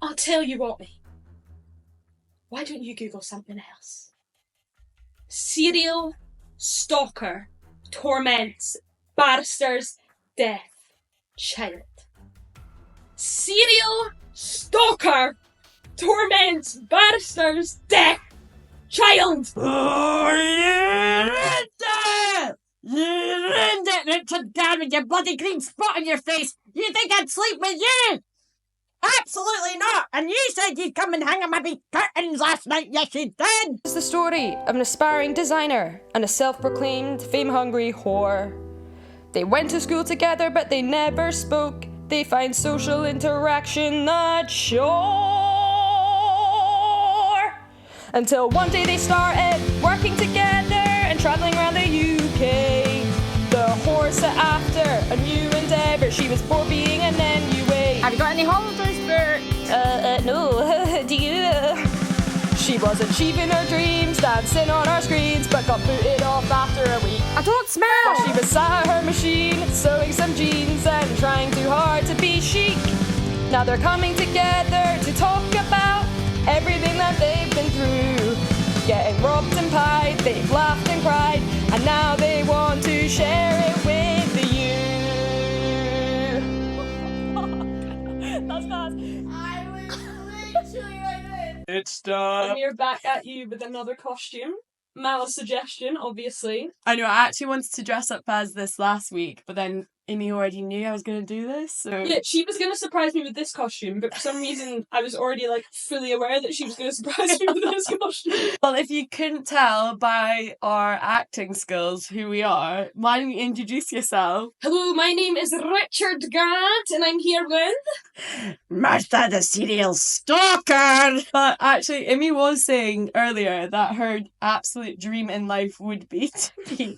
I'll tell you what, mate. Why don't you Google something else? Serial stalker torments barrister's death child. Serial stalker torments barrister's death child. Oh, you ruined it! You ruined it, Richard Gad, with your bloody green spot on your face. You think I'd sleep with you? Absolutely not! And you said you'd come and hang on my big curtains last night. Yes, you did! It's the story of an aspiring designer and a self-proclaimed fame-hungry whore. They went to school together, but they never spoke. They find social interaction not sure. Until one day they started working together and traveling around the UK. The whore set after a new endeavor. She was bored being an NUA. Have you got any holidays booked? No. Do you? She was achieving her dreams, dancing on our screens, but got booted off after a week. I don't smell! While she was sat at her machine, sewing some jeans and trying too hard to be chic. Now they're coming together to talk about everything that they've been through. Getting robbed and pied, they've laughed and cried, and now they want to share it with you. That's fast. I was literally like this. It's done. And we're back at you with another costume. Mal's suggestion, obviously. I know, I actually wanted to dress up as this last week, but then Amy already knew I was going to do this, so... Yeah, she was going to surprise me with this costume, but for some reason I was already, fully aware that she was going to surprise me with this costume. Well, if you couldn't tell by our acting skills who we are, why don't you introduce yourself? Hello, my name is Richard Gant, and I'm here with... Martha the serial stalker! But actually, Amy was saying earlier that her absolute dream in life would be to be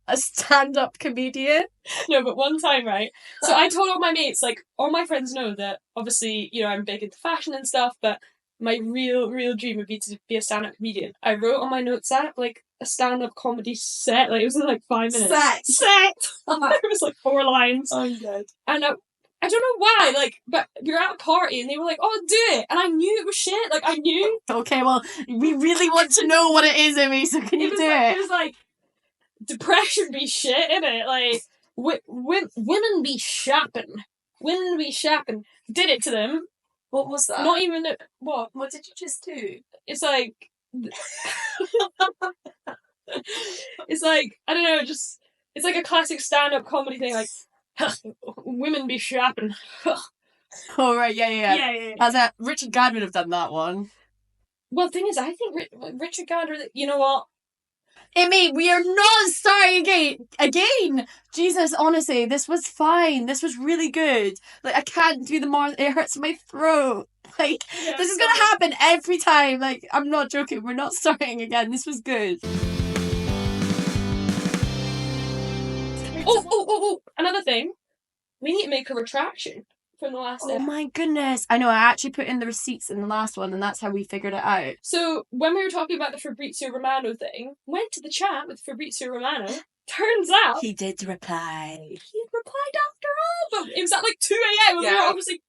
a stand-up comedian. No, but one time, right? So I told all my mates, all my friends know that, obviously, I'm big into fashion and stuff, but my real dream would be to be a stand-up comedian. I wrote on my notes app, a stand-up comedy set, it was in 5 minutes. Set! It was 4 lines. Oh, I'm dead. And I don't know why, but we were at a party and they were like, oh, do it. And I knew it was shit. I knew. Okay, well, we really want to know what it is, Amy, so can you do it? It was depression be shit, innit? Women be shopping. Women be shopping. Did it to them. What was that? Not even, what? What did you just do? It's it's I don't know, it's a classic stand-up comedy thing, women be shopping. Oh, right, yeah. Yeah. As Richard Gad would have done that one. Well, the thing is, I think Richard Gander, you know what? Amy, we are not starting again. Jesus, honestly, this was fine. This was really good. I can't do the more. It hurts my throat. This is gonna happen every time. I'm not joking. We're not starting again. This was good. Oh! Another thing. We need to make a retraction from the last Oh episode. my goodness. I know, I actually put in the receipts in the last one and that's how we figured it out. So, when we were talking about the Fabrizio Romano thing, went to the chat with Fabrizio Romano. Turns out... He did reply. He had replied after all, but it was at 2 a.m. and we were obviously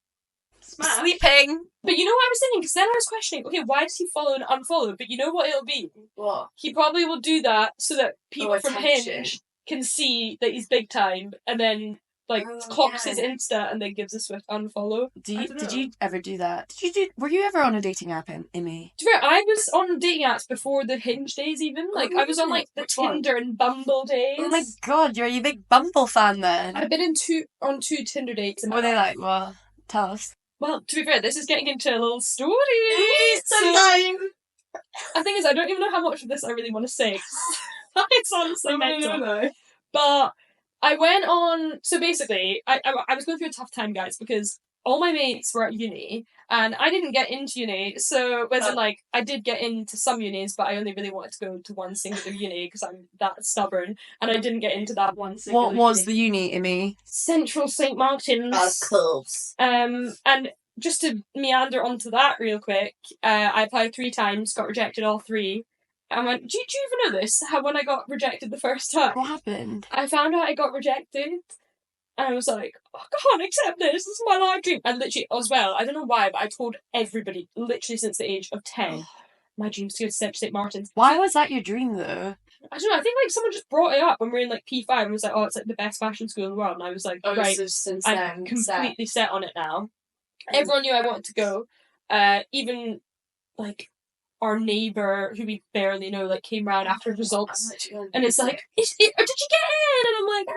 smashed. Sleeping. But you know what I was thinking? Because then I was questioning, okay, why does he follow and unfollow? But you know what it'll be? What? He probably will do that so that people from attention. Hinge can see that he's big time and then... clocks his Insta and then gives a swift unfollow. Did you ever do that? Were you ever on a dating app, Amy? To be fair, I was on dating apps before the Hinge days even. I was on the Which one? Tinder and Bumble days. Oh my god, you're a big Bumble fan then. I've been on two Tinder dates. What were they like? Well, tell us. Well, to be fair, this is getting into a little story. Sometime. The thing is, I don't even know how much of this I really want to say. It's honestly mental. No. But I went on... So basically, I was going through a tough time, guys, because all my mates were at uni, and I didn't get into uni, so I did get into some unis, but I only really wanted to go to one singular uni, because I'm that stubborn, and I didn't get into that one singular What was the uni, Amy? Central St. Martin's. Close. And just to meander onto that real quick, I applied 3 times, got rejected all 3. I went, do you even know this? How when I got rejected the first time? What happened? I found out I got rejected And I was like, oh, I can't accept this. This is my life dream. And literally, as well, I don't know why, but I told everybody, literally since the age of 10, my dream's to go to St. Martin's. Why was that your dream, though? I don't know, I think like someone just brought it up when we were in like P5 and was like, oh, it's like the best fashion school in the world. And I was like, right, so since I'm then, completely set on it now. Everyone knew I wanted to go. Even like our neighbour, who we barely know, like came round after results, and it's like, did you get in? And I'm like,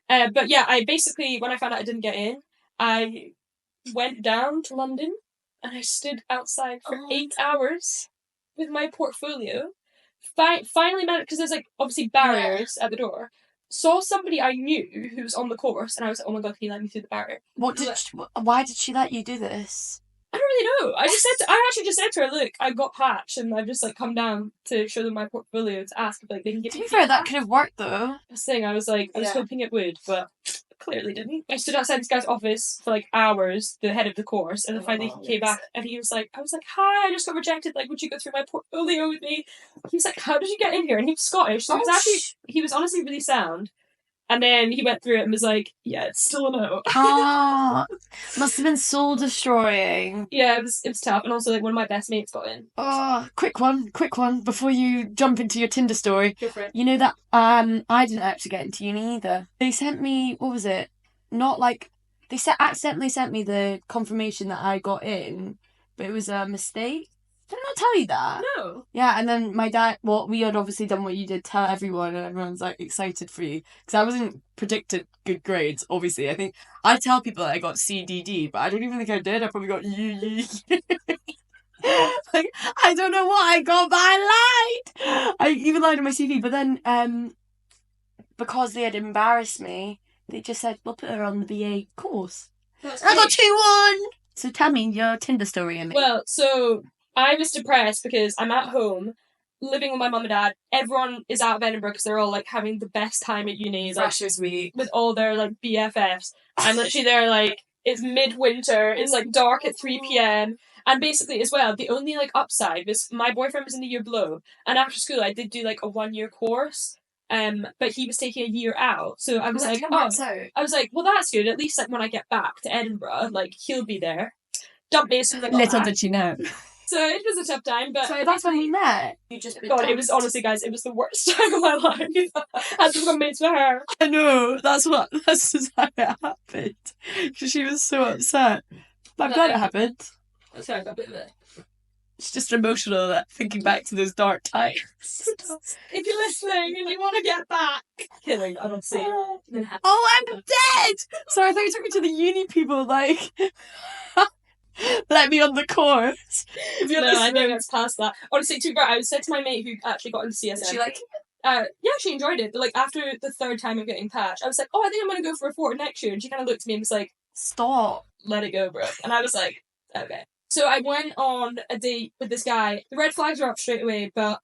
no. But yeah, I basically, when I found out I didn't get in, I went down to London and I stood outside for 8 hours with my portfolio. Finally managed, because there's like obviously barriers at the door. Saw somebody I knew who was on the course, and I was like, oh my god, can you let me through the barrier? Why did she let you do this? I don't really know. I actually just said to her, look, I got patched, and I've just like come down to show them my portfolio to ask if like they can give To me. be fair, that could have worked though. This thing, I was hoping it would, but clearly didn't. I stood outside this guy's office for like hours, the head of the course, and then finally he came back, and he was like, I was like, hi, I just got rejected. Like, would you go through my portfolio with me? He was like, how did you get in here? And he was Scottish, so he was honestly really sound. And then he went through it and was like, yeah, it's still a no. Oh, must have been soul destroying. Yeah, it was tough. And also, like, one of my best mates got in. Oh, quick one, before you jump into your Tinder story. Go for it. You know that I didn't actually get into uni either. They sent me, what was it? Not like, accidentally sent me the confirmation that I got in, but it was a mistake. Did I not tell you that? No. Yeah, and then my dad, we had obviously done what you did, tell everyone, and everyone's like excited for you. Because I wasn't predicted good grades, obviously. I think I tell people that I got CDD, but I don't even think I did. I probably got U. Like, I don't know what I got, but I lied. I even lied on my CV, but then because they had embarrassed me, they just said, we'll put her on the BA course. That's I got great. 2-1! So tell me your Tinder story, Amy. Well, so I was depressed because I'm at home, living with my mum and dad. Everyone is out of Edinburgh because they're all like having the best time at uni. Like, Freshers week. with all their like BFFs. I'm literally there like, it's midwinter, it's like dark at 3 p.m. And basically as well, the only like upside was my boyfriend was in the year below. And after school I did do like a 1-year course. But he was taking a year out. So I was like, well that's good. At least like when I get back to Edinburgh, like he'll be there. Dump me as soon as I got Little back. did you know. So it was a tough time, but So that's when we met. You just God, it was honestly, guys, it was the worst time of my life. I had to become mates with her. I know, that's just how it happened. Because she was so upset. But I'm glad it happened. That's how I got a bit of it. It's just emotional thinking back to those dark times. If you're listening and you want to get back, kidding, I don't see it. Oh, I'm dead! Sorry, I thought you were talking to the uni people, like, let me on the course. If you're I know it's past that. Honestly, to be fair, I said to my mate who actually got into CSM. She like yeah, she enjoyed it. But like after the third time of getting patched, I was like, oh, I think I'm going to go for a 4 next year. And she kind of looked at me and was like, stop. Let it go, bro. And I was like, okay. So I went on a date with this guy. The red flags were up straight away, but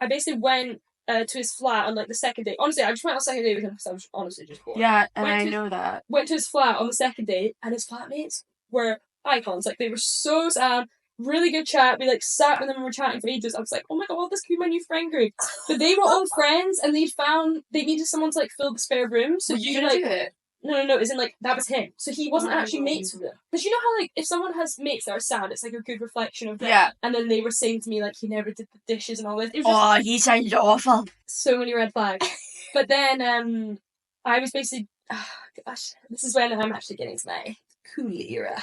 I basically went to his flat on like the second date. Honestly, I just went on the second date because I was honestly just bored. Yeah, and I know that. Went to his flat on the second date, and his flatmates were icons. Like, they were so sad. Really good chat. We like sat with them and were chatting for ages. I was like, oh my god, this could be my new friend group. But they were all friends, and they needed someone to like fill the spare room. So you like, do it. No, as in like that was him. So he wasn't actually mates with them. Because you know how like if someone has mates that are sad, it's like a good reflection of them. Yeah. And then they were saying to me like he never did the dishes and all this. It was just He sounds awful. so many red flags. But then I was basically gosh, this is when I'm actually getting to my cool era.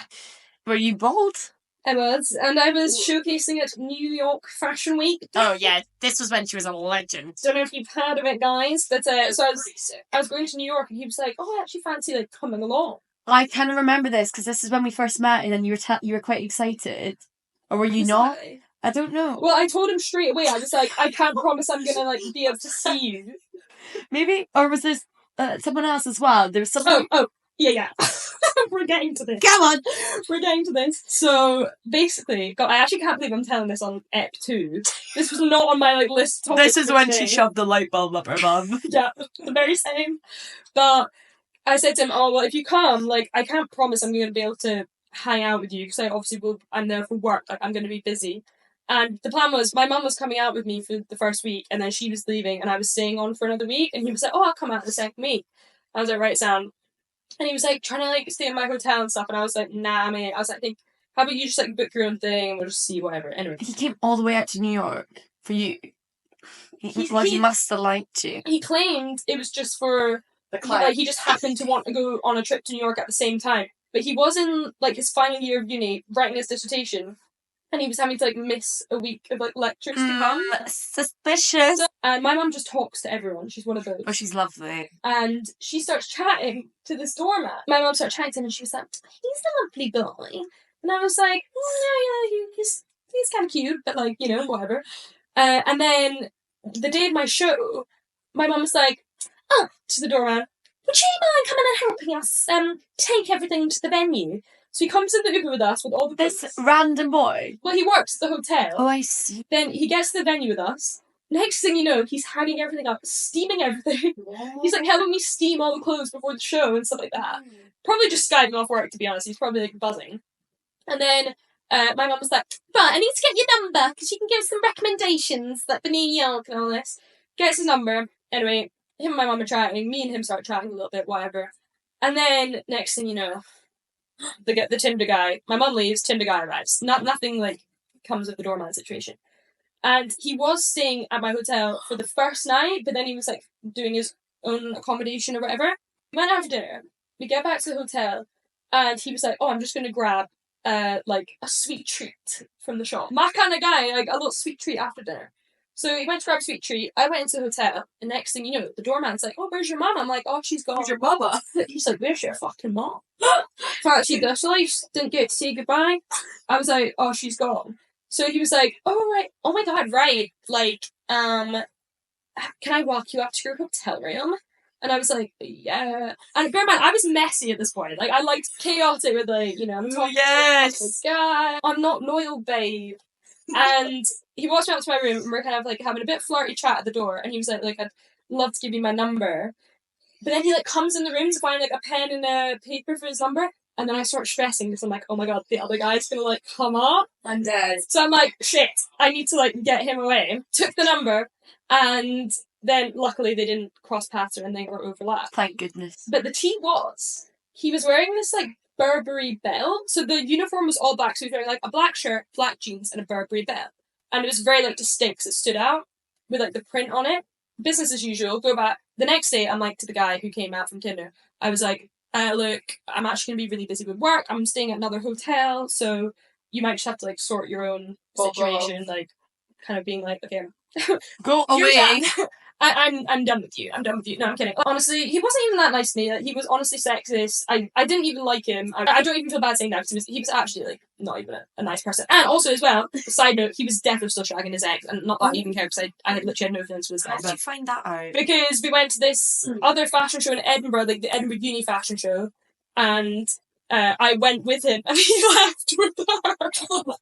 Were you bold? I was, and I was showcasing at New York Fashion Week. Oh yeah, this was when she was a legend. Don't know if you've heard of it, guys, but so I was going to New York, and he was like, "Oh, I actually fancy like coming along." I kind of remember this because this is when we first met, and then you were quite excited, or were you not? I don't know. Well, I told him straight away. I was like, "I can't promise I'm gonna like be able to see you." Maybe, or was this someone else as well? There was something. Oh. Yeah. We're getting to this. Come on! We're getting to this. So, basically, God, I actually can't believe I'm telling this on Ep 2. This was not on my, like, list of topics This is for when today. she shoved the light bulb up her bum. Yeah, the very same. But I said to him, oh, well, if you come, like, I can't promise I'm going to be able to hang out with you, because I obviously I'm there for work, like, I'm going to be busy. And the plan was, my mum was coming out with me for the first week, and then she was leaving, and I was staying on for another week, and he was like, oh, I'll come out the second week. I was like, right, Sam. And he was like, trying to like stay in my hotel and stuff, and I was like, nah, mate. I was like, I think, how about you just like book your own thing, and we'll just see whatever. Anyway. He came all the way out to New York for you. He must have liked you. He claimed it was just for, like, he just happened to want to go on a trip to New York at the same time. But he was in, like, his final year of uni, writing his dissertation, and he was having to, like, miss a week of, like, lectures to come. Suspicious. And my mum just talks to everyone. She's one of those. Oh, she's lovely. And she starts chatting to this doormat. My mum started chatting to him, and she was like, he's a lovely boy. And I was like, yeah, he's kind of cute, but, like, you know, whatever. And then the day of my show, my mum was like, oh, to the doorman, would you mind coming and helping us take everything to the venue? So he comes in the Uber with us with all the This books. random boy. Well, he works at the hotel. Oh, I see. Then he gets to the venue with us. Next thing you know, he's hanging everything up, steaming everything. He's like helping me steam all the clothes before the show and stuff like that. Probably just skiving off work, to be honest. He's probably like buzzing. And then my mum was like, right, I need to get your number because you can give us some recommendations, like for New York and all this. Gets his number. Anyway, him and my mum are chatting. Me and him start chatting a little bit, whatever. And then next thing you know, the Tinder guy. My mum leaves. Tinder guy arrives. Nothing like comes of the doorman situation. And he was staying at my hotel for the first night, but then he was like doing his own accommodation or whatever. We went out for dinner. We get back to the hotel, and he was like, "Oh, I'm just gonna grab like a sweet treat from the shop." My kind of guy, like a little sweet treat after dinner. So he went to grab a sweet treat. I went into the hotel, and next thing you know, the doorman's like, "Oh, where's your mum?" I'm like, "Oh, she's gone." Where's your mama? He's like, "Where's your fucking mom?" Fact, she didn't get to say goodbye. I was like, "Oh, she's gone." So he was like, "Oh right, oh my god, right, like, can I walk you up to your hotel room?" And I was like, "Yeah." And bear in mind, I was messy at this point. Like, I liked chaotic with, like, you know, I'm talking to this guy. I'm not loyal, babe. And he walked me up to my room, and we're kind of, like, having a bit flirty chat at the door. And he was like, I'd love to give you my number. But then he, like, comes in the room to find, like, a pen and a paper for his number. And then I start stressing because I'm like, oh my god, the other guy's gonna, like, come up. I'm dead. So I'm like, shit, I need to, like, get him away. Took the number, and then luckily they didn't cross paths or anything or overlap. Thank goodness. But the tea was, he was wearing this, like, Burberry belt. So the uniform was all black, so he was wearing, like, a black shirt, black jeans, and a Burberry belt. And it was very, like, distinct because it stood out with, like, the print on it. Business as usual, go back. The next day, I'm like, to the guy who came out from Tinder, I was like, look, I'm actually going to be really busy with work. I'm staying at another hotel, so you might just have to, like, sort your own situation, like, kind of being like, okay, Go you're away. done. I'm done with you. I'm done with you. No, I'm kidding. Honestly, he wasn't even that nice to me. Like, he was honestly sexist. I didn't even like him. I don't even feel bad saying that because he was actually, like, not even a nice person. And also, as well, side note, he was definitely still shagging his ex, and not that I even care because I literally had no feelings for this guy. How did you find that out? Because we went to this other fashion show in Edinburgh, like the Edinburgh Uni fashion show, and I went with him, and he left with her.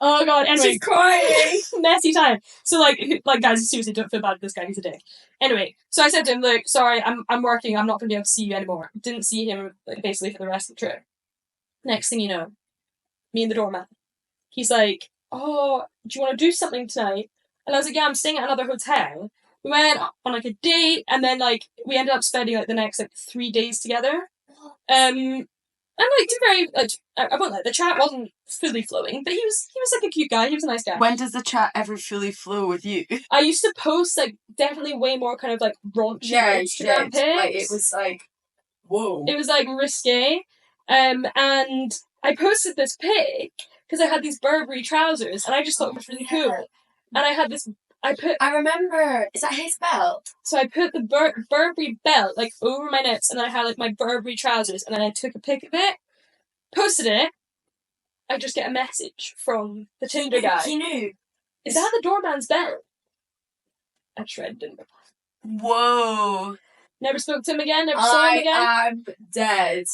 Oh god, anyway. She's crying. Messy time. So like guys, seriously, don't feel bad for this guy, he's a dick. Anyway, so I said to him, look, sorry, I'm working, I'm not going to be able to see you anymore. Didn't see him, like, basically for the rest of the trip. Next thing you know, me and the doorman, he's like, oh, do you want to do something tonight? And I was like, yeah, I'm staying at another hotel. We went on, like, a date, and then, like, we ended up spending, like, the next, like, 3 days together. And, like, very, like, I won't lie, the chat wasn't fully flowing, but he was like a cute guy, he was a nice guy. When does the chat ever fully flow with you? I used to post, like, definitely way more kind of, like, raunchy Instagram pics. Like, it was like, whoa. It was, like, risque. And I posted this pic because I had these Burberry trousers, and I just thought it was really cool. And I had this, I remember, is that his belt? so I put the Burberry belt, like, over my nips, and then I had, like, my Burberry trousers, and then I took a pic of it, posted it. I just get a message from the Tinder guy. He knew. Is that the doorman's belt? I shredded didn't reply. Whoa. Never spoke to him again, never saw him again. I'm dead.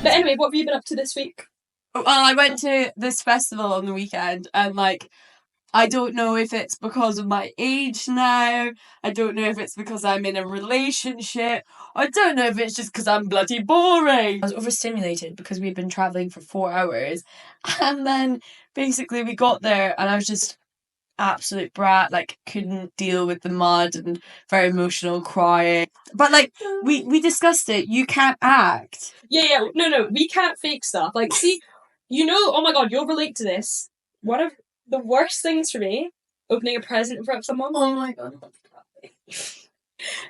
But anyway, what have you been up to this week? Well, I went to this festival on the weekend, and, like, I don't know if it's because of my age now. I don't know if it's because I'm in a relationship. I don't know if it's just because I'm bloody boring. I was overstimulated because we'd been travelling for 4 hours. And then basically we got there and I was just absolute brat, like couldn't deal with the mud and very emotional, crying. But like we discussed it, you can't act. Yeah, no, we can't fake stuff. Like, see, oh my god, you'll relate to this. One of the worst things for me, opening a present in front of someone. Oh my god.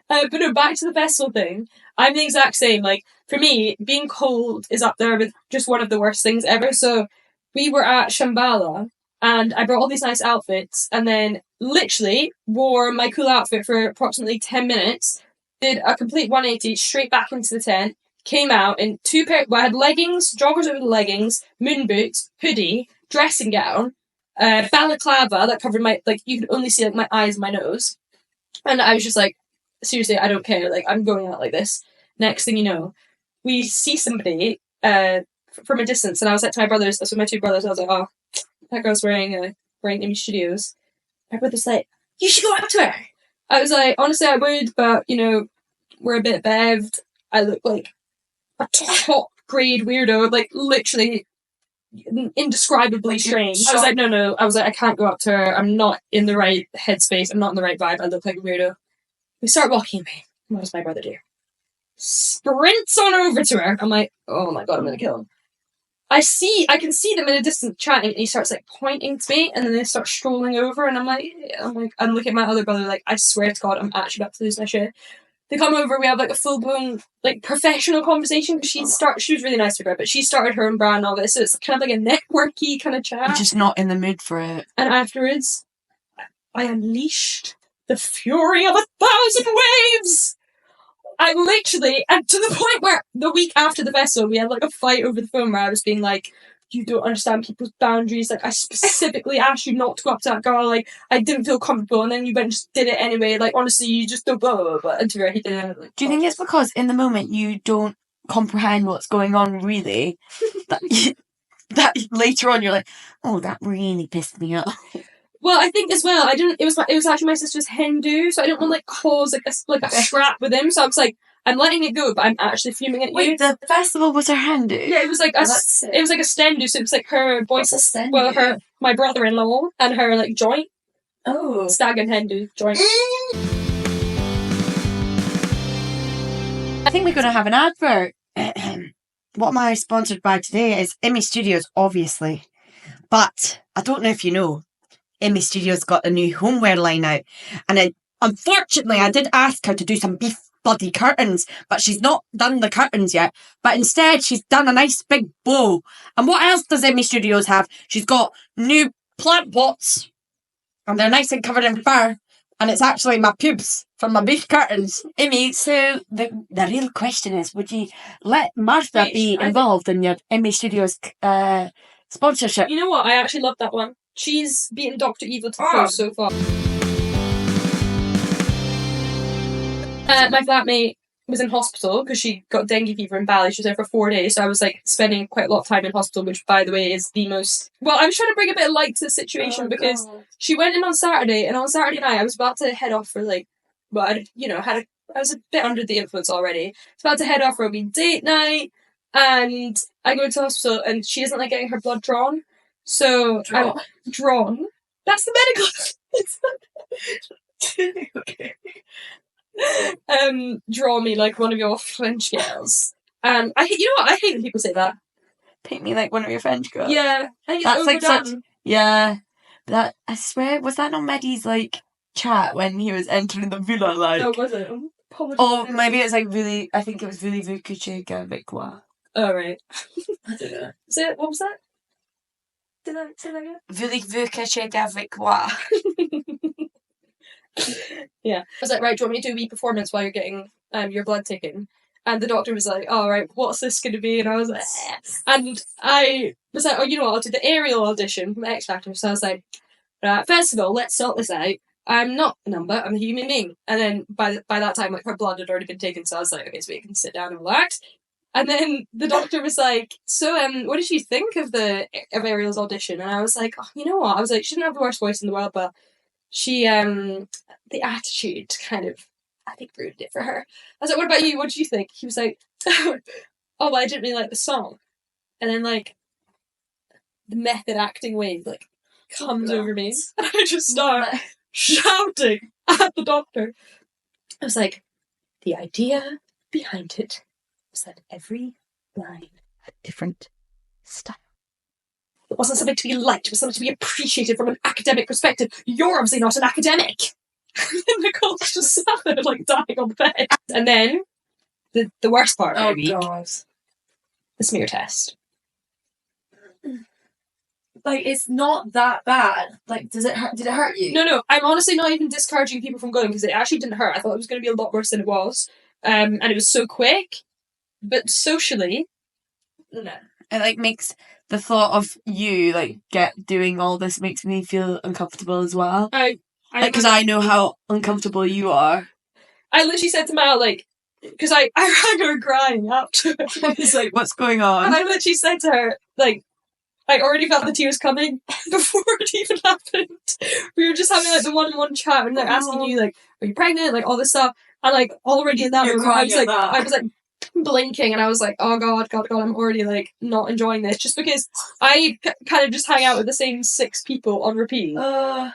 But no, back to the festival thing. I'm the exact same. Like, for me, being cold is up there with just one of the worst things ever. So, we were at Shambhala, and I brought all these nice outfits, and then literally wore my cool outfit for approximately 10 minutes, did a complete 180 straight back into the tent, came out in I had leggings, joggers over the leggings, moon boots, hoodie, dressing gown, balaclava that covered my, like, you could only see, like, my eyes and my nose. And I was just like, seriously, I don't care. Like, I'm going out like this. Next thing you know, we see somebody from a distance, and I was like to my brothers, that's with my two brothers, I was like, oh, that girl's wearing Image Studios. My brother's like, you should go up to her. I was like, honestly, I would, but, we're a bit bevved. I look like a top grade weirdo, like, literally indescribably strange. I was like, no. I was like, I can't go up to her. I'm not in the right headspace. I'm not in the right vibe. I look like a weirdo. We start walking away. What does my brother do? Sprints on over to her. I'm like, oh my god, I'm gonna kill him. I can see them in a distance chatting, and he starts like pointing to me, and then they start strolling over, and I'm looking at my other brother like, I swear to God, I'm actually about to lose my shit. They come over, we have like a full blown like professional conversation. She was really nice to her, but she started her own brand and all this, so it's kind of like a networky kind of chat. I'm just not in the mood for it. And afterwards, I unleashed the fury of 1,000 waves. I literally, and to the point where the week after the festival, we had like a fight over the phone where I was being like, you don't understand people's boundaries. Like, I specifically asked you not to go up to that girl. Like, I didn't feel comfortable, and then you went and just did it anyway. Like, honestly, you just don't blah, blah, blah. And to her, he didn't. Like, do you think it's because in the moment you don't comprehend what's going on really? that later on you're like, oh, that really pissed me off. Well, I think as well, it was actually my sister's hen do, so I didn't want to like cause like a scrap with him. So I was like, I'm letting it go, but I'm actually fuming at you. Wait, the festival was her hen do? Yeah, it was like a stendu, so it was like her boyfriend, my brother-in-law, and her like joint. Oh, stag and hen do joint. I think we're going to have an advert. What am I sponsored by today is Image Studios, obviously, but I don't know if you know. Image Studios got a new homeware line out, and unfortunately I did ask her to do some beef bloody curtains, but she's not done the curtains yet, but instead she's done a nice big bow. And what else does Image Studios have? She's got new plant pots, and they're nice and covered in fur, and it's actually my pubes from my beef curtains. Amy, so the real question is, would you let Martha be involved in your Image Studios sponsorship? You know what, I actually love that one. She's beaten Dr. Evil to the post so far. My flatmate was in hospital because she got dengue fever in Bali. She was there for 4 days, so I was like spending quite a lot of time in hospital, which, by the way, is the most... Well, I was trying to bring a bit of light to the situation because she went in on Saturday, and on Saturday night I was about to head off for like... Well, I was a bit under the influence already. I was about to head off for a wee date night, and I go to hospital, and she isn't like getting her blood drawn. So, drawn. That's the medical. Okay. Draw me like one of your French girls. And I hate when people say that. Paint me like one of your French girls. Yeah, I think that's it's like overdone. such. Yeah, that I swear, was that not Meddy's like chat when he was entering the villa? Like, oh, was it? Oh, maybe it's like really. I think it was really Vukuchik avec quoi. Oh right. I don't know. What was that? Did I say that again? Really Vukuchik avec quoi. Yeah. I was like, right, do you want me to do a wee performance while you're getting your blood taken? And the doctor was like, oh, right, what's this going to be? And I was like, and I was like, oh, you know what, I'll do the aerial audition from X Factor. So I was like, right, first of all, let's sort this out. I'm not a number, I'm a human being. And then by that time, like, her blood had already been taken, so I was like, okay, so we can sit down and relax. And then the doctor was like, so, what did you think of Ariel's audition? And I was like, oh, you know what? I was like, she didn't have the worst voice in the world, but she, the attitude kind of, I think, ruined it for her. I was like, what about you? What did you think? He was like, oh, well, I didn't really like the song. And then, like, the method acting wave, like, comes over me. And I just start shouting at the doctor. I was like, the idea behind it was that every line had different style. It wasn't something to be liked, it was something to be appreciated from an academic perspective. You're obviously not an academic. And Nicole's just sat there, like, dying on the bed. And then, the worst part of the week, the smear test. Like, it's not that bad. Like, did it hurt you? No, I'm honestly not even discouraging people from going, because it actually didn't hurt. I thought it was going to be a lot worse than it was. And it was so quick. But socially, no. It, like, makes the thought of you, like, doing all this makes me feel uncomfortable as well. Because I know how uncomfortable you are. I literally said to Mal, like, because I rang her crying after. I was like, what's going on? And I literally said to her, like, I already felt the tears coming before it even happened. We were just having, like, the one-on-one chat and, like, asking you, like, are you pregnant? Like, all this stuff. And, like, already in that You're moment, I was like, that. blinking, and I was like, oh god, I'm already, like, not enjoying this, just because I kind of just hang out with the same 6 people on repeat.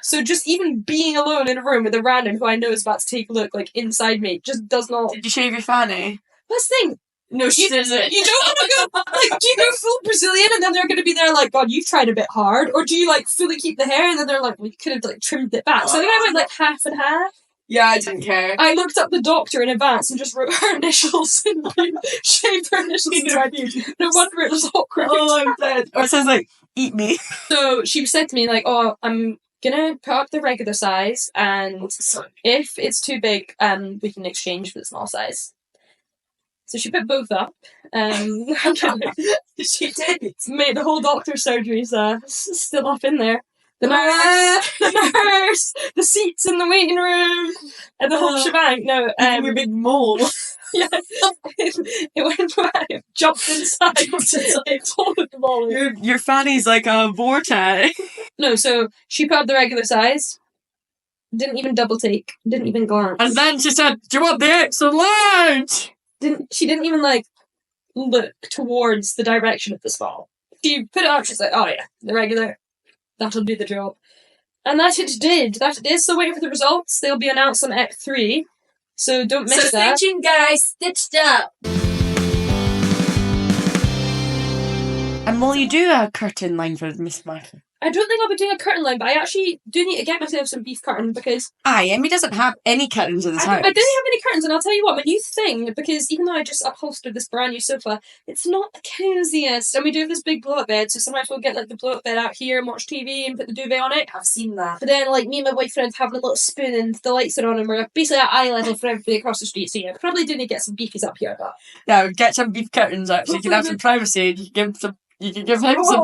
So just even being alone in a room with a random who I know is about to take a look, like, inside me, just does not. Did you shave your fanny? That's the thing. No, she didn't. You don't want to go, like, do you go full Brazilian and then they're going to be there like, God, you've tried a bit hard? Or do you, like, fully keep the hair and then they're like, well, you could have, like, trimmed it back? So I think I went, like, half and half. Yeah, I didn't care. I looked up the doctor in advance and just wrote her initials and, like, shaved her initials into my view. No wonder it was awkward. Oh, I'm dead. Or it says, like, eat me. So she said to me, like, oh, I'm gonna put up the regular size, and if it's too big, we can exchange for the small size. So she put both up. She did. Mate, the whole doctor's surgery's still up in there. The nurse, the seats in the waiting room, and the whole shebang. No, your big mole. Yeah, it went right. It jumped inside. It followed the ball. Your fanny's like a vortex. No, so she put up the regular size. Didn't even double take. Didn't even glance. And then she said, "Do you want the extra large?" She didn't even, like, look towards the direction of the small. She put it up. She's like, "Oh yeah, the regular. That'll do the job." And that it did. That it is. So waiting for the results. They'll be announced on Ep 3. So don't miss that. So stitching, guys. Stitched up. And will you do a curtain line for Miss Martin? I don't think I'll be doing a curtain line, but I actually do need to get myself some beef curtain, because Emmy doesn't have any curtains in this house. I don't have any curtains, and I'll tell you what, my new thing, because even though I just upholstered this brand new sofa, it's not the coziest, and we do have this big blow-up bed, so sometimes we'll get, like, the blow-up bed out here and watch TV and put the duvet on it. I've seen that. But then, like, me and my boyfriend having a little spoon and the lights are on, and we're basically at eye level for everybody across the street, so yeah, probably do need to get some beefies up here. But yeah, get some beef curtains, actually. You can have some privacy, and you can give him some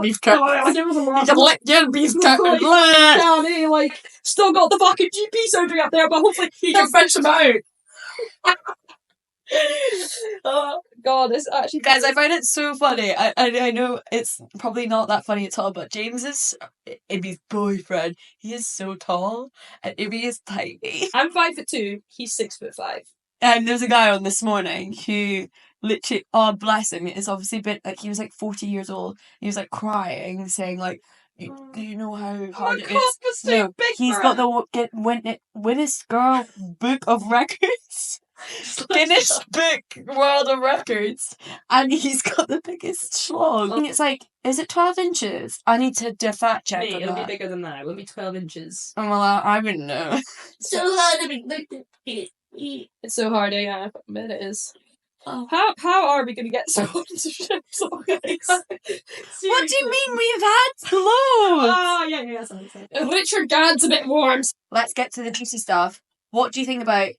beef curtains. You can lick your beef curtains. Down here, like, still got the fucking GP surgery up there, but hopefully you can fetch them out. Oh god, it's actually, guys, I find it so funny. I know it's probably not that funny at all, but James is Ibby's boyfriend. He is so tall, and Ibby is tiny. I'm 5'2", he's 6'5". And there's a guy on this morning who literally, oh bless him, it's obviously been like, he was like 40 years old. He was like crying, saying like, do you know how hard it is? No, he's got the Guinness Book of Records. Guinness Book World of Records, and he's got the biggest schlong. And it's like, is it 12 inches? I need to fact check. Mate, it'll be bigger than that. It won't be 12 inches. Oh, well, I wouldn't know. So hard to be. It's so hard, yeah. I bet it is. Oh. How are we going to get sponsorships on this? What do you mean we've had loads? Oh, yeah, sorry. Richard Gadd's a bit warm. Let's get to the juicy stuff. What do you think about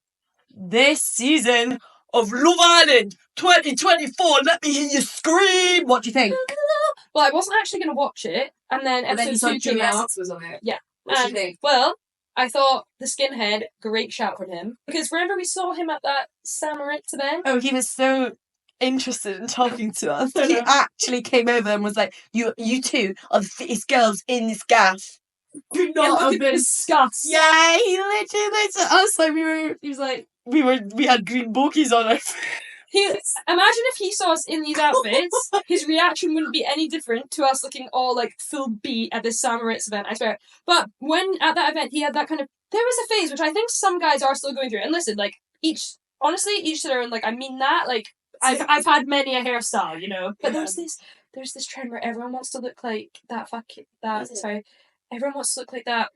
this season of Love Island 2024? Let me hear you scream. What do you think? Well, I wasn't actually going to watch it, and then episode 2 came out. Was on it. Yeah. What do you think? Well, I thought the skinhead, great shout from him. Because remember we saw him at that Samaritza event? Oh, he was so interested in talking to us. He actually came over and was like, "You two are the fittest girls in this gaff." Could not have been discussed. Yeah, he literally looked at us like He was like, we had green bogies on us. Imagine if he saw us in these outfits, his reaction wouldn't be any different to us looking all like full beat at this Sam Ritz event, I swear. But when at that event he had that kind of, there was a phase which I think some guys are still going through. And listen, like each to their own. Like I mean that, like I've had many a hairstyle, you know. But there's this trend where everyone wants to look like everyone wants to look like that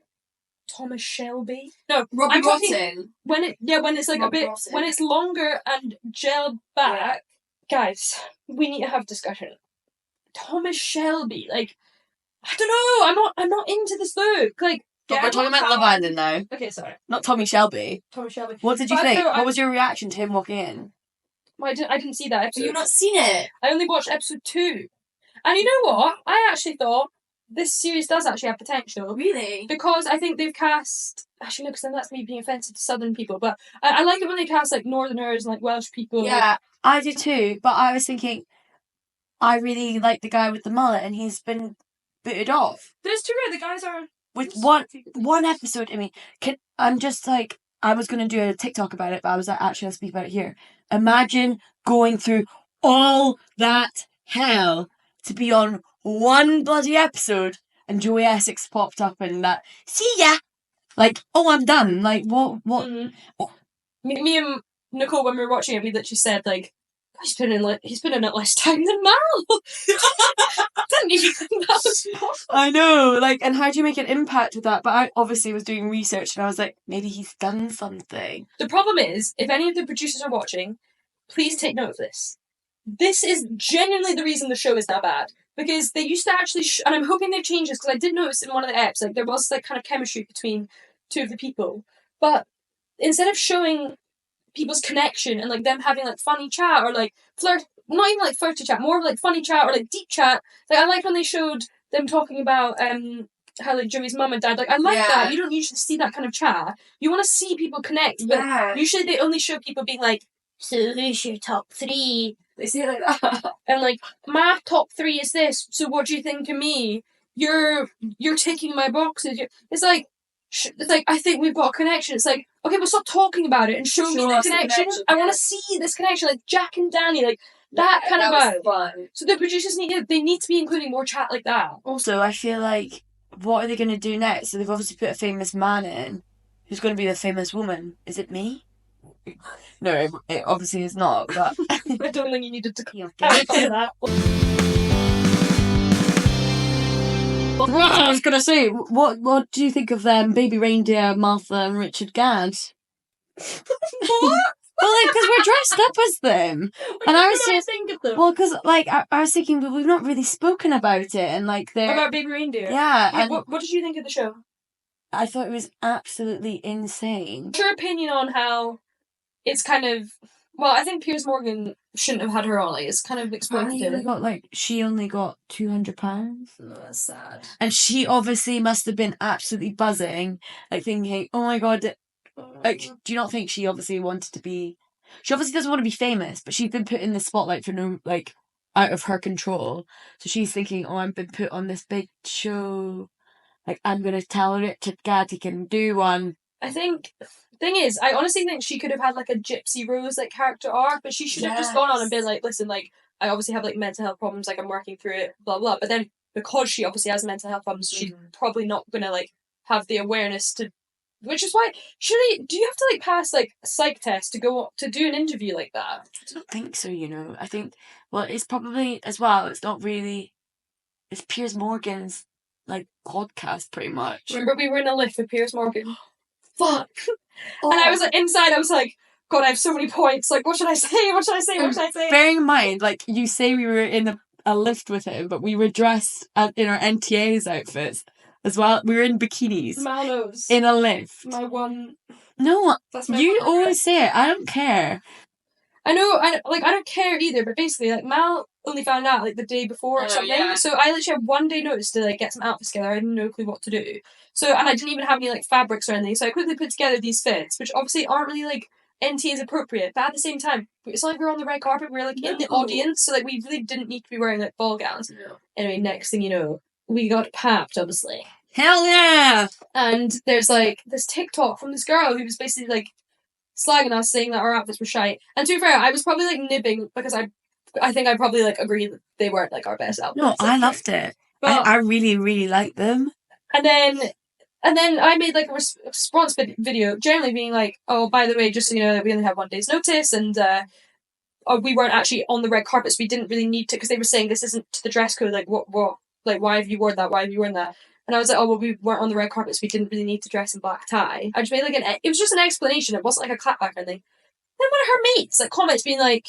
Thomas Shelby. No, Robbie I'm talking Rotten. when it's like Robbie a bit Rotten. when it's longer and gelled back. Guys, we need to have discussion. Thomas Shelby, like I don't know, I'm not into this look. Like But we're talking about Love Island now, Okay, sorry, not Tommy Shelby. Thomas Shelby. What did you But think? no, What was your reaction to him walking in? Well, I didn't see that episode. You've not seen it? I only watched episode 2, and you know what? I actually thought this series does actually have potential. Really? Because I think they've cast... Actually, no, because then that's me being offensive to Southern people. But I like it when they cast, like, Northerners and, like, Welsh people. Yeah, I do too. But I was thinking, I really like the guy with the mullet, and he's been booted off. But it's true, the guys are... With one episode, I mean, I'm just like, I was going to do a TikTok about it, but I was like, actually, I'll speak about it here. Imagine going through all that hell to be on one bloody episode and Joey Essex popped up and that, see ya! Like, oh, I'm done. Like, what? Mm-hmm. Oh. Me and Nicole, when we were watching it, we literally said, like, he's put in it less time than Mal. Didn't even think that was possible. I know, like, and how do you make an impact with that? But I obviously was doing research and I was like, maybe he's done something. The problem is, if any of the producers are watching, please take note of this. This is genuinely the reason the show is that bad. Because they used to actually, and I'm hoping they've changed this, because I did notice in one of the eps, like, there was, like, kind of chemistry between two of the people. But instead of showing people's connection and, like, them having, like, funny chat or, like, not even, like, flirty chat, more of, like, funny chat or, like, deep chat. Like, I like when they showed them talking about, how, like, Joey's mum and dad, like, I like that. You don't usually see that kind of chat. You want to see people connect, but usually they only show people being like, so who's your top 3? They say it like that. And like, my top 3 is this, so what do you think of me? You're ticking my boxes. It's like, I think we've got a connection. It's like, okay, well stop talking about it and show me the connection. I want to see this connection, like Jack and Danny, like that kind of vibe. So the producers need to be including more chat like that. Also, I feel like, what are they going to do next? So they've obviously put a famous man in. Who's going to be the famous woman? Is it me? No, it obviously is not, but... I don't think you needed to clarify that. I was going to say, what do you think of Baby Reindeer, Martha and Richard Gadd? What? Well, like, because we're dressed up as them. And I was just... think of them. Well, because, like, I was thinking, but we've not really spoken about it, and, like, they're... About Baby Reindeer? Yeah, Wait, and... what did you think of the show? I thought it was absolutely insane. What's your opinion on how it's kind of... Well, I think Piers Morgan shouldn't have had her on. Like, it's kind of exploitative. She only got £200. Oh, that's sad. And she obviously must have been absolutely buzzing, like thinking, oh my god, like, do you not think she obviously wanted to be... She obviously doesn't want to be famous, but she's been put in the spotlight for no, like, out of her control. So she's thinking, oh, I've been put on this big show. Like, I'm going to tell Richard Gadd he can do one. I think... Thing is, I honestly think she could have had, like, a Gypsy Rose, like, character arc, but she should have just gone on and been like, listen, like, I obviously have, like, mental health problems, like, I'm working through it, blah, blah. But then, because she obviously has mental health problems, she's probably not going to, like, have the awareness to... Which is why, surely, do you have to, like, pass, like, a psych test to go to do an interview like that? I don't think so, you know. I think, well, it's probably, as well, it's not really... It's Piers Morgan's, like, podcast, pretty much. Remember, we were in a lift with Piers Morgan? Fuck! And I was like, inside, I was like, God, I have so many points. Like, what should I say? What should I say? What should I say? Bearing in mind, like, you say we were in a lift with him, but we were dressed in our NTA's outfits as well. We were in bikinis. Mallows. In a lift. My one... No, That's my you one always say it. I don't care. I know, I don't care either, but basically, like, Mal only found out, like, the day before or something. Yeah. So I literally had one day notice to, like, get some outfits together. I had no clue what to do. So, and I didn't even have any, like, fabrics or anything. So I quickly put together these fits, which obviously aren't really, like, NT is appropriate, but at the same time, it's not like we're on the red carpet, we're like in the audience, so like we really didn't need to be wearing like ball gowns. No. Anyway, next thing you know, we got papped, obviously. Hell yeah! And there's like this TikTok from this girl who was basically like slagging us, saying that our outfits were shite. And to be fair, I was probably like nibbing because I think I probably like agreed that they weren't like our best outfits. No, I loved it. But I really, really liked them. and then I made like a response video, generally being like, oh, by the way, just so you know that we only have 1 day's notice, and we weren't actually on the red carpet, so we didn't really need to, because they were saying this isn't to the dress code. Like what? Like why have you worn that? Why have you worn that? And I was like, oh, well, we weren't on the red carpet, so we didn't really need to dress in black tie. I just made like it was just an explanation. It wasn't like a clapback or anything. Then one of her mates like comments being like,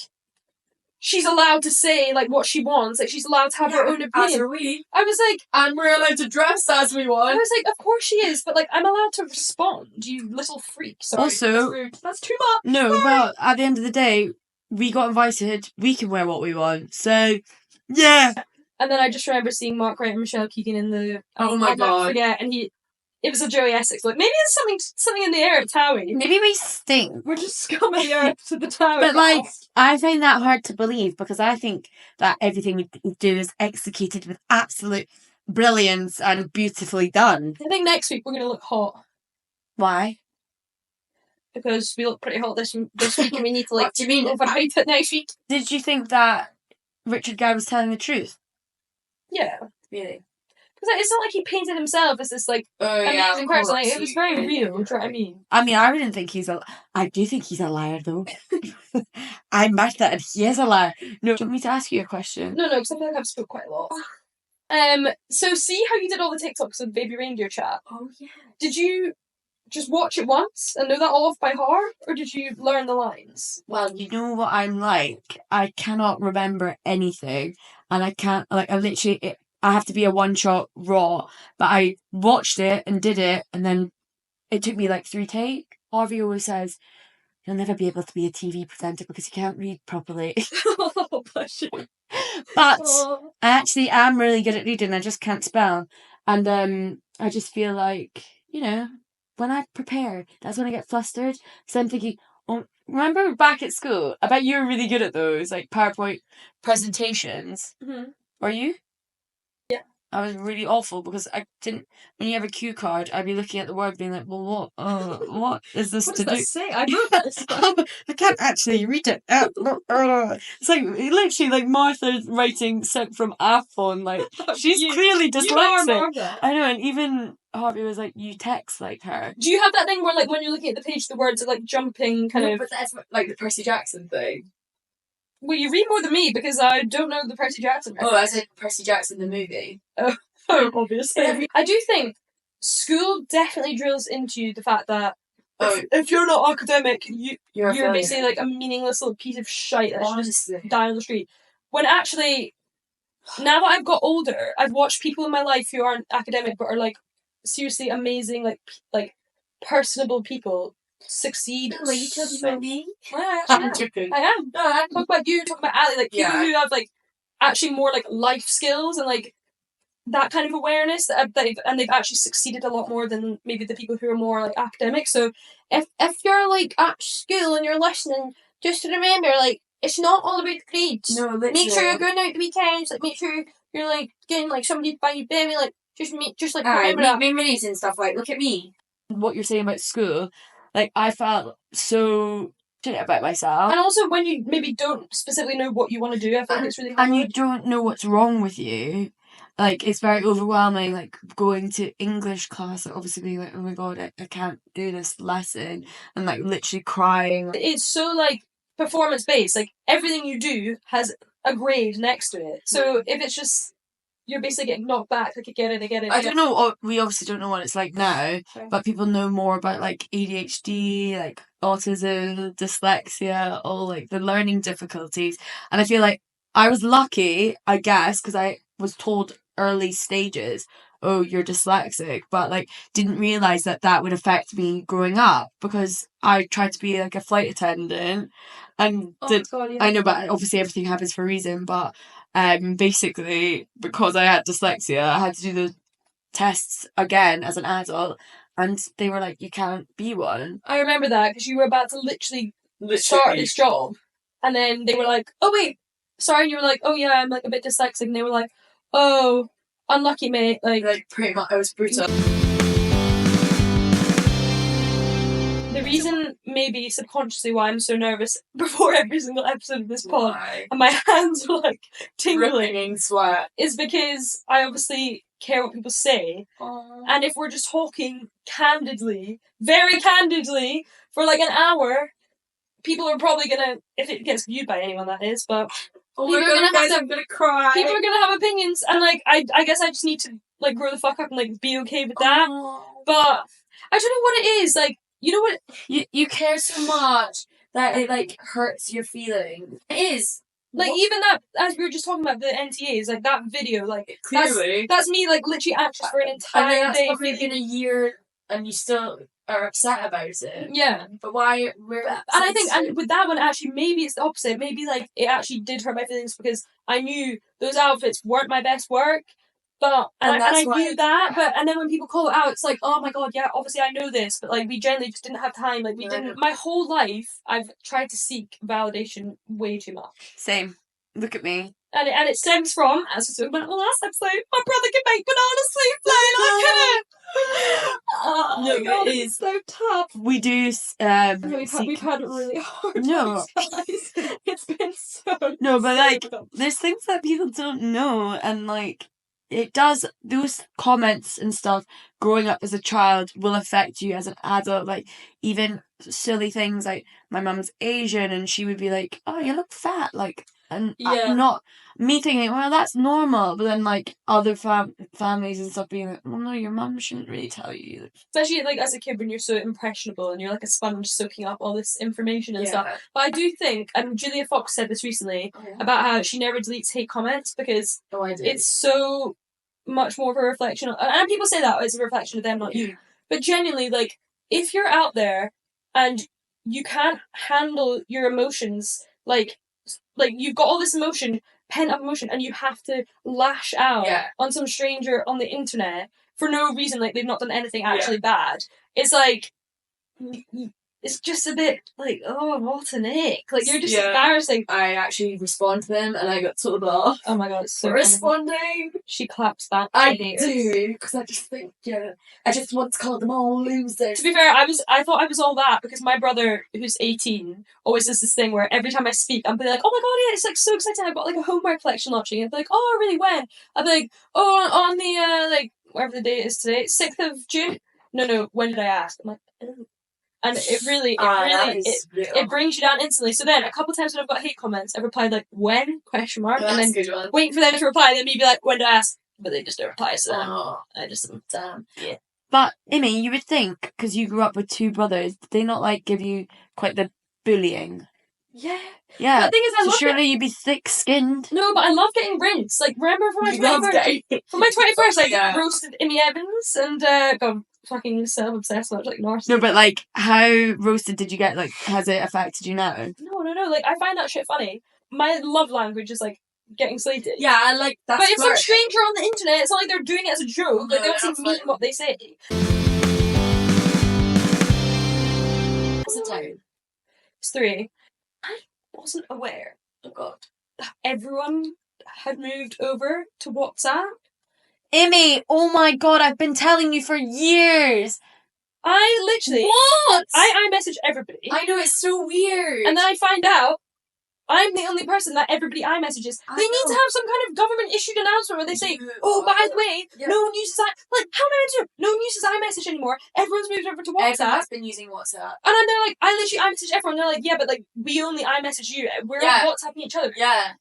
she's allowed to say like what she wants, like she's allowed to have her own As opinion. are we. I was like, And we're allowed to dress as we I want. was like, of course she is, but like I'm allowed to respond, you little freak. Sorry, Also- that's rude. That's too much. No, but at the end of the day, we got invited. We can wear what we want. So, yeah. And then I just remember seeing Mark Wright and Michelle Keegan in the Oh my I'll never God. forget, and it was a Joey Essex. Like maybe there's something in the air at Towie. Maybe we stink. We're just scumming the earth to the Towie. But like, I find that hard to believe because I think that everything we do is executed with absolute brilliance and beautifully done. I think next week we're gonna look hot Why? because we look pretty hot this week, and we need to like What do you mean? overhype it next week. Did you think that Richard Gere was telling the truth? Yeah, Really? because it's not like he painted himself as this like Oh amazing person. Like, it was very real. Do you know what I mean? I mean, I wouldn't think he's a. I do think he's a liar, though. I matched that, and he is a liar. No, do you want me to ask you a question? No, because I feel like I've spoke quite a lot. So see how you did all the TikToks of Baby Reindeer chat? Oh yeah. Did you just watch it once and know that all off by heart, or did you learn the lines? Well, you know what I'm like. I cannot remember anything, and I can't like. I have to be a one-shot raw. But I watched it and did it, and then it took me like 3 takes. Harvey always says, "You'll never be able to be a TV presenter because you can't read properly." Oh, bless you. But Oh. I actually am really good at reading. I just can't spell, and I just feel like, you know, when I prepare, that's when I get flustered. So I'm thinking, oh, remember back at school? I bet you were really good at those, like PowerPoint presentations. Mhm. Were you? Yeah. I was really awful because I didn't. When you have a cue card, I'd be looking at the word, being like, "Well, what is this What to does do?" that say? I wrote this. I can't actually read it. It's like literally like Martha's writing sent from iPhone. Like she's clearly You are dyslexic. Martha. I know, and even Harvey was like, "You text like her." Do you have that thing where, like, when you're looking at the page, the words are like jumping, kind of? But that's like the Percy Jackson thing. Well, you read more than me because I don't know the Percy Jackson. Oh, I said Percy Jackson the movie. Oh, obviously. I do think school definitely drills into you the fact that if you're not academic, You're a you're failure. basically like a meaningless little piece of shite that should just Honestly. die on the street. When actually, now that I've got older, I've watched people in my life who aren't academic but are like seriously amazing, like personable people succeed. Wait, you talking about me? I I'm am. joking. I am. No, I'm talking about you, talking about Ali, like people Yeah. who have like actually more like life skills and like that kind of awareness that they've actually succeeded a lot more than maybe the people who are more like academic. So if you're like at school and you're listening, just remember like it's not all about the grades. No, Make sure you're going out the weekends. Like make sure you're like getting like somebody to buy you baby. Like just Alright, remember that. make minis and stuff. Like, look at me. What you're saying about school, like I felt so shit about myself, And also when you maybe don't specifically know what you want to do, I think it's really hard. and you don't know what's wrong with you. Like it's very overwhelming. Like going to English class, like, obviously being like, "Oh my god, I can't do this lesson," and like literally crying. It's so like performance based. Like everything you do has a grade next to it. So if it's just you're basically getting knocked back, like again and again and I again. don't know. We obviously don't know what it's like now, Sorry. but people know more about like ADHD, like autism, dyslexia, all like the learning difficulties. And I feel like I was lucky, I guess, because I was told early stages, "Oh, you're dyslexic," but like didn't realize that would affect me growing up because I tried to be like a flight attendant and did. God, yeah. I know, but obviously everything happens for a reason. But basically, because I had dyslexia, I had to do the tests again as an adult, and they were like, "You can't be one." I remember that because you were about to literally start this job, and then they were like, "Oh wait, sorry," and you were like, "Oh yeah, I'm like a bit dyslexic," and they were like, "Oh, unlucky mate," Like, pretty much, I was brutal. The reason, maybe subconsciously, why I'm so nervous before every single episode of this pod, and my hands are like tingling, Ripping sweat. is because I obviously care what people say. And if we're just talking candidly, very candidly, for like an hour, people are probably gonna, if it gets viewed by anyone that is, but Oh people my are god, gonna have guys, to, I'm gonna cry. people are gonna have opinions, and like, I guess I just need to like grow the fuck up and like be okay with that. But I don't know what it is, like, you know what? You care so much that it like hurts your feelings. It is. Like, even that, as we were just talking about the NTAs, like that video, like, Clearly. that's me, like, literally anxious for an I entire mean, that's day. probably been a year and you still are upset about it. Yeah. But why? We're And I think, and with that one, actually, maybe it's the opposite. Maybe, like, it actually did hurt my feelings because I knew those outfits weren't my best work. But, and I knew that, but, and then when people call it out, it's like, oh my god, yeah, obviously I know this, but, like, we generally just didn't have time, like, we didn't, my whole life, I've tried to seek validation way too much. Same. Look at me. And it stems from, as we spoke about in the last episode, my brother can make banana souffle, I couldn't! Oh No, my god, it is. it's so tough. We do. We've had it really hard. No. Guys. It's been so No, but like, difficult. there's things that people don't know, and like, it does. Those comments and stuff growing up as a child will affect you as an adult. Like, even silly things like my mum's Asian, and she would be like, "Oh, you look fat," like, and not me thinking, "Well, that's normal," but then like other families and stuff being like, "Well, no, your mum shouldn't really tell you." Especially like as a kid when you're so impressionable and you're like a sponge soaking up all this information and stuff. But I do think, and Julia Fox said this recently, about how she never deletes hate comments because it's so much more of a reflection of, and people say that it's a reflection of them, not you. But genuinely, like, if you're out there and you can't handle your emotions, like you've got all this emotion, pent up emotion, and you have to lash out on some stranger on the internet for no reason, like they've not done anything actually bad. It's like, it's just a bit like, oh, what an ick. Like, you're just embarrassing. I actually respond to them and I got told off. Oh my god, it's so responding. She claps back. I do, because I just think, I just want to call them all losers. To be fair, I thought I was all that because my brother, who's 18, always does this thing where every time I speak, I'll be like, oh my god, yeah, it's like so exciting. I've got like a homework collection launching. And I'll be like, oh, really, when? I'll be like, oh, on the, like, whatever the date is today, 6th of June? No, when did I ask? I'm like, oh. And it really brings you down instantly. So then, a couple times when I've got hate comments, I've replied like, when? Question mark. That's and then waiting for them to reply, and then me be like, when do I ask? But they just don't reply, so I just, yeah. But, Amy, you would think, because you grew up with two brothers, did they not, like, give you quite the bullying? Yeah. Yeah. But the thing is, I love surely you'd be thick-skinned. No, but I love getting rints. Like, remember for my 21st? For my 21st, I roasted Amy Evans and got fucking self-obsessed much like North. No, but like, how roasted did you get? Like, has it affected you now? No. Like, I find that shit funny. My love language is like getting slated. Yeah, I like that. But if some stranger on the internet, it's not like they're doing it as a joke. Like, they obviously mean what they say. What's the time? It's 3. I wasn't aware, oh god, that everyone had moved over to WhatsApp. Amy, oh my god, I've been telling you for years. I literally... What? I message everybody. I know, it's so weird. And then I find out I'm the only person that everybody iMessages. They need to have some kind of government-issued announcement where they say, oh, by the way, no one uses like, how am I meant to know? No one uses iMessage anymore. Everyone's moved over to WhatsApp. Everyone's been using WhatsApp. And then they're like, I literally iMessage everyone. They're like, yeah, but like, we only iMessage you. We're WhatsApping each other. Yeah.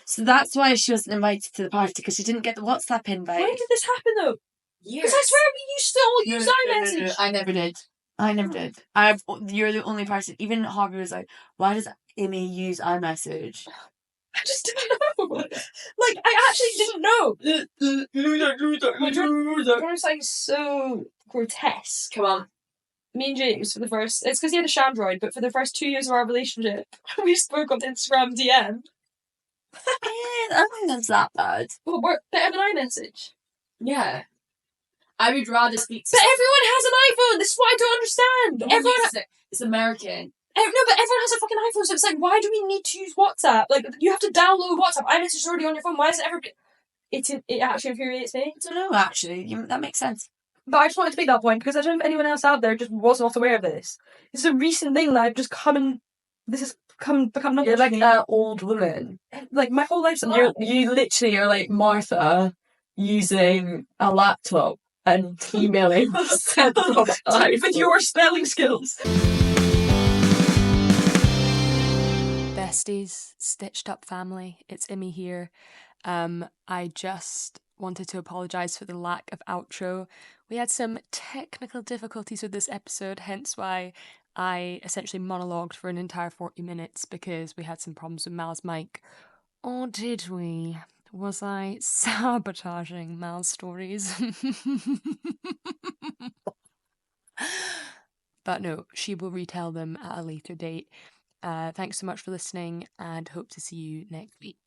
So that's why she wasn't invited to the party, because she didn't get the WhatsApp invite. When did this happen, though? Years. Because I swear we used to all use iMessage. No, I never did. You're the only person. Even Harvey was like, why does Amy use iMessage? I just didn't know. Like, I actually didn't know. You're saying so grotesque. Come on. Me and James, for the first... It's because he had a Shandroid, but for the first 2 years of our relationship, we spoke on Instagram DM. I don't think that's that bad. Well, we're better than iMessage. Yeah. I would rather speak to... But everyone has an iPhone! This is what I don't understand! Everyone... It's American. No, but everyone has a fucking iPhone, so it's like, why do we need to use WhatsApp? Like, you have to download WhatsApp. iMessage is already on your phone. Why is it everybody? It actually infuriates me. I don't know, actually. That makes sense. But I just wanted to make that point because I don't know if anyone else out there just was not aware of this. It's a recent thing that I've just this has become normal. You're like that old woman. Like my whole life's You literally are like Martha using a laptop and emailing several times. with your spelling skills. Besties, stitched up family, it's Imi here. I just wanted to apologise for the lack of outro. We had some technical difficulties with this episode, hence why I essentially monologued for an entire 40 minutes because we had some problems with Mal's mic. Or did we? Was I sabotaging Mal's stories? But no, she will retell them at a later date. Thanks so much for listening and hope to see you next week.